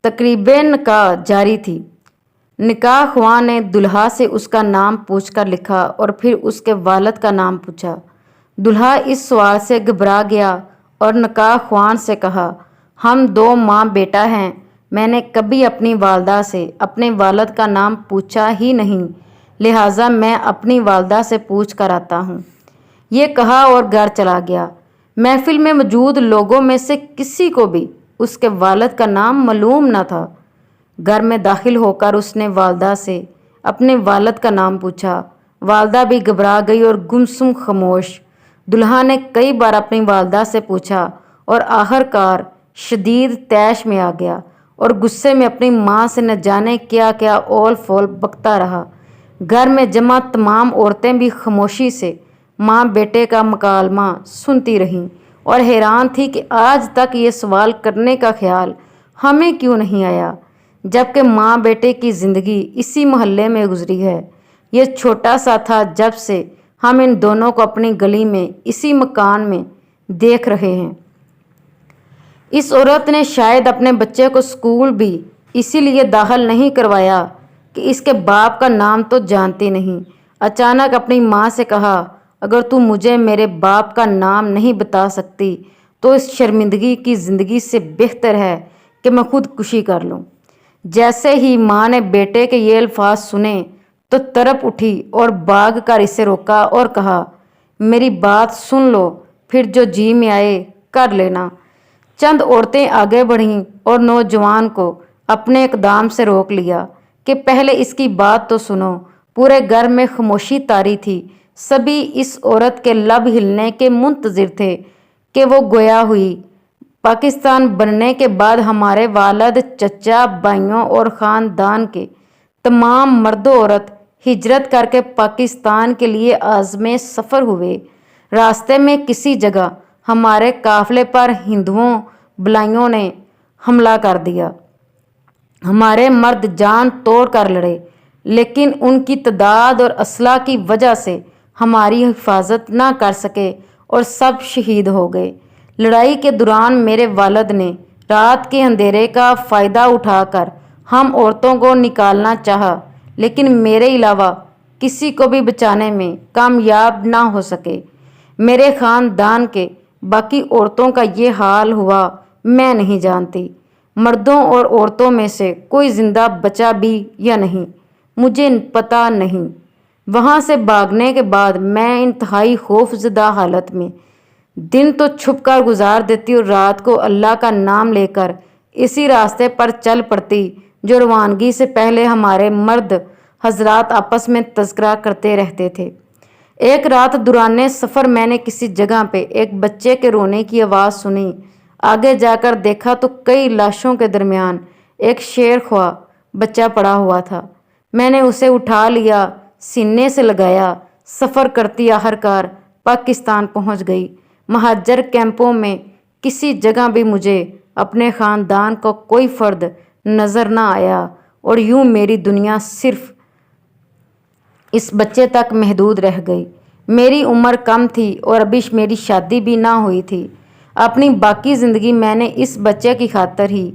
तकरीबें निकाह जारी थी। निकाह ख्वां ने दुल्हा से उसका नाम पूछकर लिखा और फिर उसके वालिद का नाम पूछा। दुल्हा इस सवाल से घबरा गया और निकाह ख्वान से कहा, हम दो माँ बेटा हैं, मैंने कभी अपनी वालदा से अपने वालिद का नाम पूछा ही नहीं, लिहाजा मैं अपनी वालदा से पूछ कर आता हूँ। ये कहा और घर चला गया। महफिल में मौजूद लोगों में से किसी को भी उसके वालिद का नाम मालूम न था। घर में दाखिल होकर उसने वालदा से अपने वालिद का नाम पूछा। वालदा भी घबरा गई और गुमसुम खामोश। दुल्हा ने कई बार अपनी वालदा से पूछा और आखिरकार शदीद तैश में आ गया और गुस्से में अपनी माँ से न जाने क्या क्या ओल फोल बकता रहा। घर में जमा तमाम औरतें भी खामोशी से माँ बेटे का मकालमा सुनती रहीं और हैरान थी कि आज तक ये सवाल करने का ख्याल हमें क्यों नहीं आया, जबकि माँ बेटे की ज़िंदगी इसी मोहल्ले में गुजरी है। ये छोटा सा था जब से हम इन दोनों को अपनी गली में इसी मकान में देख रहे हैं। इस औरत ने शायद अपने बच्चे को स्कूल भी इसीलिए दाखिल नहीं करवाया कि इसके बाप का नाम तो जानती नहीं। अचानक अपनी माँ से कहा, अगर तू मुझे मेरे बाप का नाम नहीं बता सकती तो इस शर्मिंदगी की ज़िंदगी से बेहतर है कि मैं खुदकुशी कर लूँ। जैसे ही माँ ने बेटे के ये अल्फाज सुने तो तड़प उठी और भाग कर इसे रोका और कहा, मेरी बात सुन लो, फिर जो जी में आए कर लेना। चंद औरतें आगे बढ़ीं और नौजवान को अपने इकदाम से रोक लिया कि पहले इसकी बात तो सुनो। पूरे घर में खामोशी तारी थी। सभी इस औरत के लब हिलने के मुंतजिर थे कि वो गोया हुई। पाकिस्तान बनने के बाद हमारे वालिद, चचा, भाइयों और ख़ानदान के तमाम मर्द औरत हिजरत करके पाकिस्तान के लिए आज़मे सफ़र हुए। रास्ते में किसी जगह हमारे काफ़िले पर हिंदुओं बलाइयों ने हमला कर दिया। हमारे मर्द जान तोड़ कर लड़े, लेकिन उनकी तादाद और असला की वजह से हमारी हिफाजत ना कर सके और सब शहीद हो गए। लड़ाई के दौरान मेरे वालिद ने रात के अंधेरे का फ़ायदा उठाकर हम औरतों को निकालना चाहा, लेकिन मेरे अलावा किसी को भी बचाने में कामयाब ना हो सके। मेरे ख़ानदान के बाकी औरतों का ये हाल हुआ मैं नहीं जानती। मर्दों और औरतों में से कोई ज़िंदा बचा भी या नहीं, मुझे पता नहीं। वहाँ से भागने के बाद मैं इंतहाई खौफजदा हालत में दिन तो छुप कर गुजार देती और रात को अल्लाह का नाम लेकर इसी रास्ते पर चल पड़ती जो रवानगी से पहले हमारे मर्द हजरात आपस में तज़किरा करते रहते थे। एक रात दौरान सफ़र मैंने किसी जगह पे एक बच्चे के रोने की आवाज़ सुनी। आगे जाकर देखा तो कई लाशों के दरमियान एक शेर ख्वाह बच्चा पड़ा हुआ था। मैंने उसे उठा लिया, सीने से लगाया। सफ़र करती आखिरकार पाकिस्तान पहुंच गई। महाजर कैंपों में किसी जगह भी मुझे अपने ख़ानदान का कोई फ़र्द नज़र ना आया और यूं मेरी दुनिया सिर्फ़ इस बच्चे तक महदूद रह गई। मेरी उम्र कम थी और अभी मेरी शादी भी ना हुई थी। अपनी बाकी ज़िंदगी मैंने इस बच्चे की खातिर ही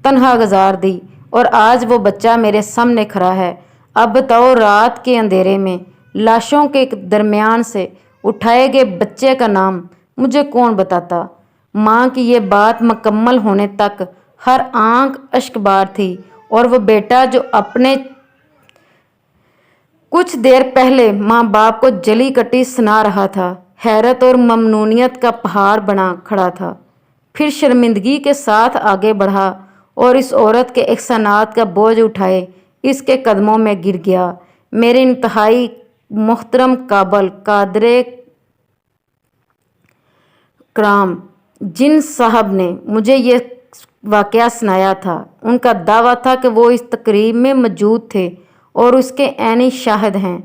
तन्हा गुजार दी और आज वो बच्चा मेरे सामने खड़ा है। अब बताओ, रात के अंधेरे में लाशों के दरमियान से उठाए गए बच्चे का नाम मुझे कौन बताता। माँ की ये बात मुकम्मल होने तक हर आंख अश्कबार थी और वो बेटा जो अपने कुछ देर पहले माँ बाप को जली कटी सुना रहा था, हैरत और ममनूनियत का पहाड़ बना खड़ा था। फिर शर्मिंदगी के साथ आगे बढ़ा और इस औरत के एहसानात का बोझ उठाए इसके कदमों में गिर गया। मेरे इंतहाई मोहतरम काबल कादरे कराम जिन साहब ने मुझे ये वाक़या सुनाया था, उनका दावा था कि वो इस तकरीब में मौजूद थे और उसके ऐनी शाहिद हैं।